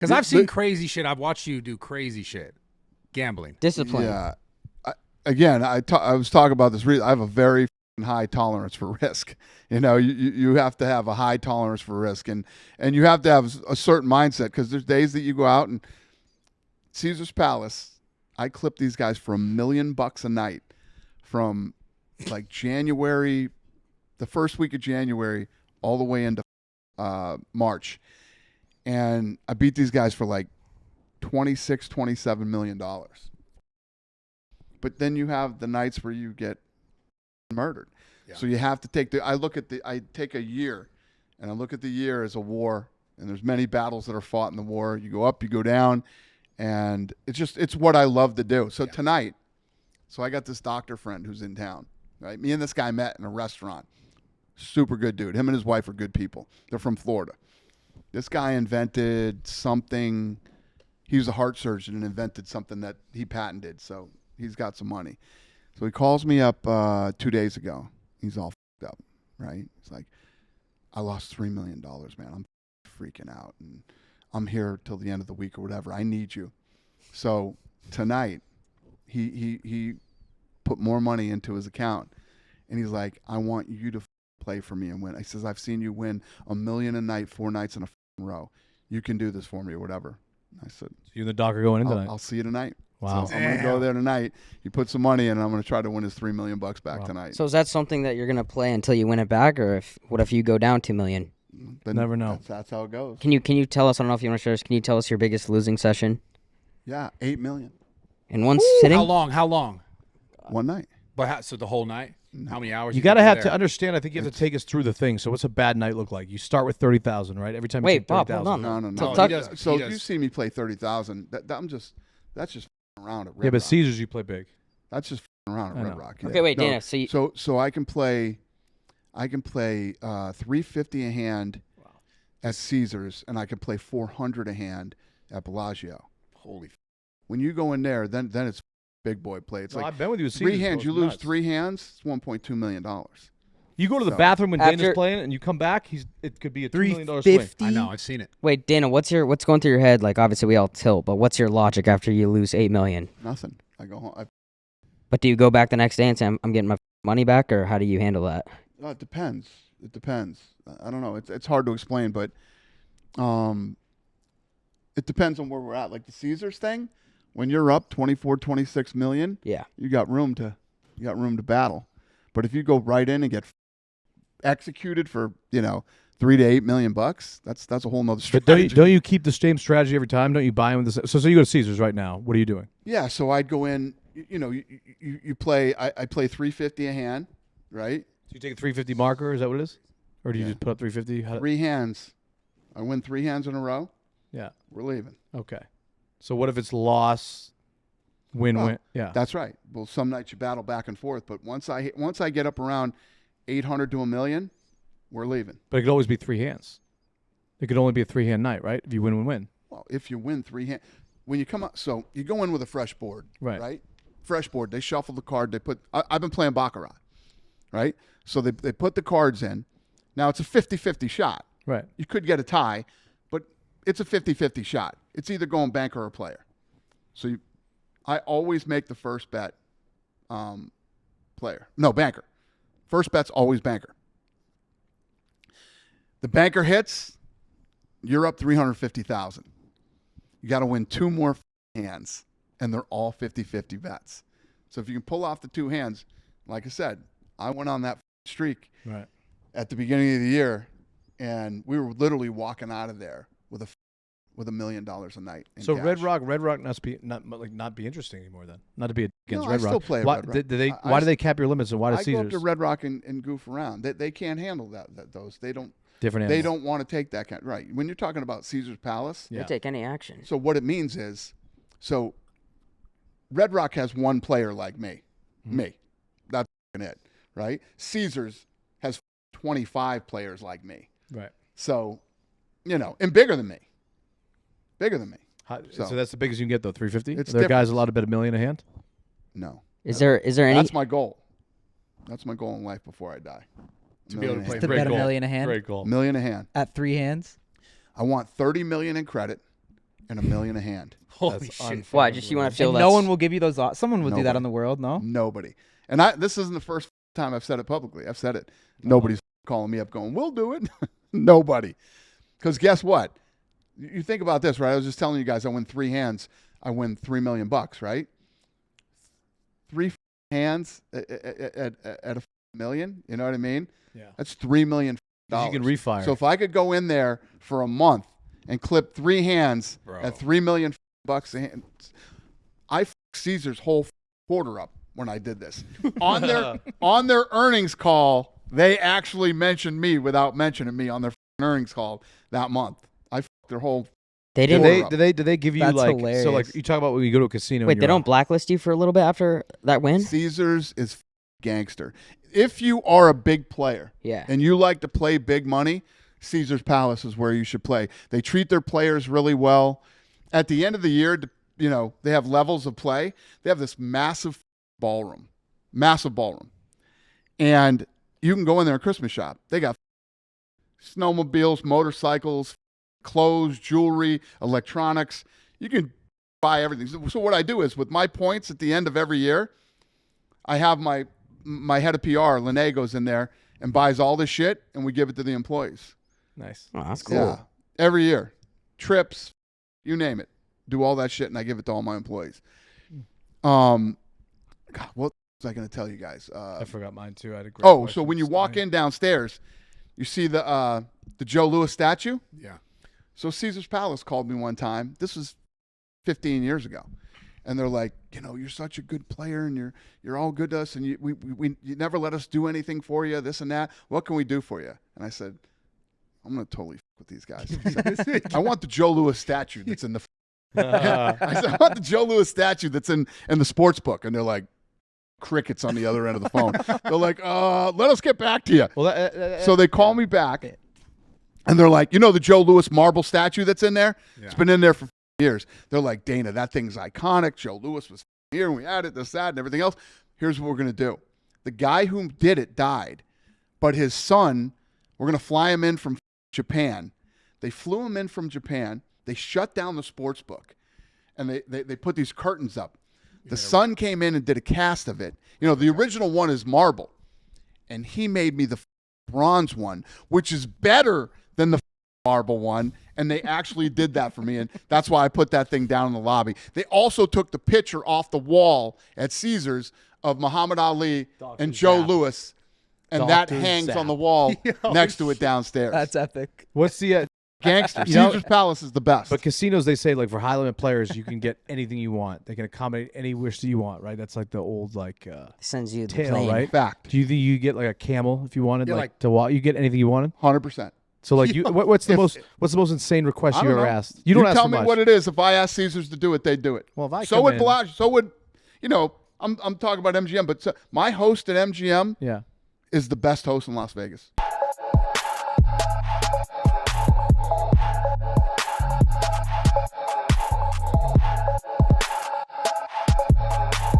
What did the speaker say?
Because I've seen crazy shit. I've watched you do crazy shit. Gambling. Discipline. Yeah. I was talking about this. I have a very high tolerance for risk. You have to have a high tolerance for risk, and you have to have a certain mindset, because there's days that you go out and Caesar's Palace. I clip these guys for $1 million a night from like January, the first week of January, all the way into March, and I beat these guys for like $27 million. But then you have the nights where you get murdered. Yeah. So you have to take I take a year, and I look at the year as a war, and there's many battles that are fought in the war. You go up, you go down, and it's what I love to do. So tonight, I got this doctor friend who's in town, right? Me and this guy met in a restaurant. Super good dude. Him and his wife are good people. They're from Florida. This guy invented something. He was a heart surgeon and invented something that he patented. So he's got some money. So he calls me up 2 days ago. He's all f***ed up, right? He's like, I lost $3 million, man. I'm freaking out, and I'm here till the end of the week or whatever. I need you. So tonight, he put more money into his account, and he's like, I want you to play for me and win. I says, I've seen you win $1 million a night, 4 nights in a row. You can do this for me or whatever. I said, so you and the doc are going in tonight? I'll see you tonight. Wow. So I'm going to go there tonight. He put some money in, and I'm going to try to win his $3 million back tonight. So is that something that you're going to play until you win it back, or what if you go down $2 million? Then never know. That's how it goes. Can you tell us, I don't know if you want to share this, can you tell us your biggest losing session? Yeah, $8 million. In one sitting? How long? One night. But so the whole night? How many hours? You got to have to understand. I think you have to take us through the thing. So what's a bad night look like? You start with 30,000, right? Every time. Wait, you Bob, take hold 30,000. on. No. So if you see me play 30,000, that's just around at Red Yeah, but Rock. Caesars you play big. That's just around at Red Rock. Yeah. Okay, wait, Dana. So I can play $350 a hand at Caesars, and I can play $400 a hand at Bellagio. Holy. When you go in there, then it's big boy play. It's like I've been with you with three Caesars, hands. bro. You It's lose nuts. 3 hands, it's $1.2 million. You go to the So- bathroom when Dana's After- playing, and you come back. It could be a $2 million swing. 350. I know. I've seen it. Wait, Dana, what's going through your head? Like, obviously we all tilt, but what's your logic after you lose $8 million? Nothing. I go home. But do you go back the next day and say, I'm getting my money back, or how do you handle that? It depends. It depends. I don't know. It's hard to explain, but it depends on where we're at. Like the Caesars thing, when you're up 24, 26 million, Yeah. you got room to battle. But if you go right in and get executed for, $3 to $8 million, that's a whole nother But strategy. don't you keep the same strategy every time? Don't you buy them with the? So you go to Caesars right now. What are you doing? Yeah, so I'd go in, you play, I play $350 a hand, right? So you take a 350 marker. Is that what it is? Or do you Yeah. just put up 350? 3 hands. I win 3 hands in a row. Yeah. We're leaving. Okay. So what if it's loss, win? Yeah. That's right. Well, some nights you battle back and forth, but once I get up around 800 to $1 million, we're leaving. But it could always be 3 hands. It could only be a 3-hand night, right? If you win. Well, if you win 3 hands, when you come up, so you go in with a fresh board, Right. Fresh board. They shuffle the card. I've been playing baccarat, right? So they put the cards in. Now it's a 50-50 shot. Right. You could get a tie, but it's a 50-50 shot. It's either going banker or player. So I always make the first bet player. No, banker. First bet's always banker. The banker hits, you're up 350,000. You got to win 2 more hands, and they're all 50-50 bets. So if you can pull off the 2 hands, like I said, I went on that streak Right. at the beginning of the year, and we were literally walking out of there with $1 million a night. in So cash. Red Rock must be not be interesting anymore then. Not to be against No, Red I Rock. still play at why, Red Rock. Did they? I Why do they cap your limits, and why does I go up Caesars? to Red Rock and goof around. They can't handle those. They don't. Different They animals. don't want to take that kind. Right. When you're talking about Caesar's Palace, Yeah. They take any action. so what it means is, so Red Rock has one player like me. Mm-hmm. Me. That's it. Right. Caesars has 25 players like me. Right. So, and bigger than me. Bigger than me. So that's the biggest you can get though. 350. It's There are guys different. allowed to bet $1 million a hand. No. Is there any? That's my goal. That's my goal in life before I die. To be able to play To bet $1 million a hand Great goal. $1 million a hand. at 3 hands. I want $30 million in credit and $1 million a hand. Holy shit. Why? Just you want to feel And that? no one will give you those odds. Someone will do that Nobody. on the world, no? Nobody. And this isn't the first time I've said it publicly. I've said it. Nobody's calling me up going, we'll do it. Nobody. Because guess what? You think about this, right? I was just telling you guys, I win 3 hands. I win $3 million, right? 3 hands at $1 million. You know what I mean? Yeah. That's $3 million. You can refire. So if I could go in there for a month and clip 3 hands Bro. at $3 million a hand, I Caesar's whole quarter up when I did this. On their earnings call, they actually mentioned me without mentioning me on their earnings call that month. I their whole. They Did didn't. they give you That's like so hilarious. like you talk about when you go to a casino? Wait, and they you're don't out. blacklist you for a little bit after that win? Caesar's is gangster. If you are a big player, Yeah. and you like to play big money, Caesar's Palace is where you should play. They treat their players really well. At the end of the year, they have levels of play. They have this massive ballroom, and you can go in there and Christmas shop. They got snowmobiles, motorcycles, clothes, jewelry, electronics. You can buy everything. So what I do is with my points at the end of every year, I have my head of PR, Lene, goes in there and buys all this shit, and we give it to the employees. Nice. Oh, that's cool. Yeah, every year, trips, you name it, do all that shit, and I give it to all my employees. God, what was I going to tell you guys? I forgot mine too. I had a great So question. when you walk in downstairs, you see the Joe Louis statue. Yeah. So Caesar's Palace called me one time. This was 15 years ago. And they're like, you're such a good player, and you're all good to us, and you never let us do anything for you, this and that. What can we do for you? And I said, I'm going to totally with these guys. I said, I want the Joe Louis statue that's in the I said, I want the Joe Louis statue that's in the sports book. And they're like, crickets on the other end of the phone. They're like, let us get back to you. Well, So they call me back, and they're like, the Joe Louis marble statue that's in there? Yeah. It's been in there for years. They're like, Dana, that thing's iconic. Joe Louis was here, and we added this, that, and everything else. Here's what we're going to do. The guy who did it died, but his son, we're going to fly him in from Japan. They flew him in from Japan. They shut down the sports book, and they put these curtains up. The son came in and did a cast of it. The original one is marble, and he made me the bronze one, which is better than the marble one, and they actually did that for me, and that's why I put that thing down in the lobby. They also took the picture off the wall at Caesars of Muhammad Ali and Joe Louis, and that Dr. hangs Zapp. on the wall next to it downstairs. That's epic. what's the gangster. You know- Caesar's Palace is the best. but casinos, they say like for high limit players, you can get anything you want. They can accommodate any wish that you want, right? That's like the old Sends you the tail, plane. right? Fact. Do you think you get like a camel if you wanted Yeah, like to walk? You get anything you wanted. 100%. So like you, what's the most insane request I you don't ever know. asked? You don't ask tell for me much. what it is. If I ask Caesars to do it, they'd do it. Well, if I so come would in- Bellagio. So would, I'm talking about MGM, but my host at MGM Yeah. is the best host in Las Vegas.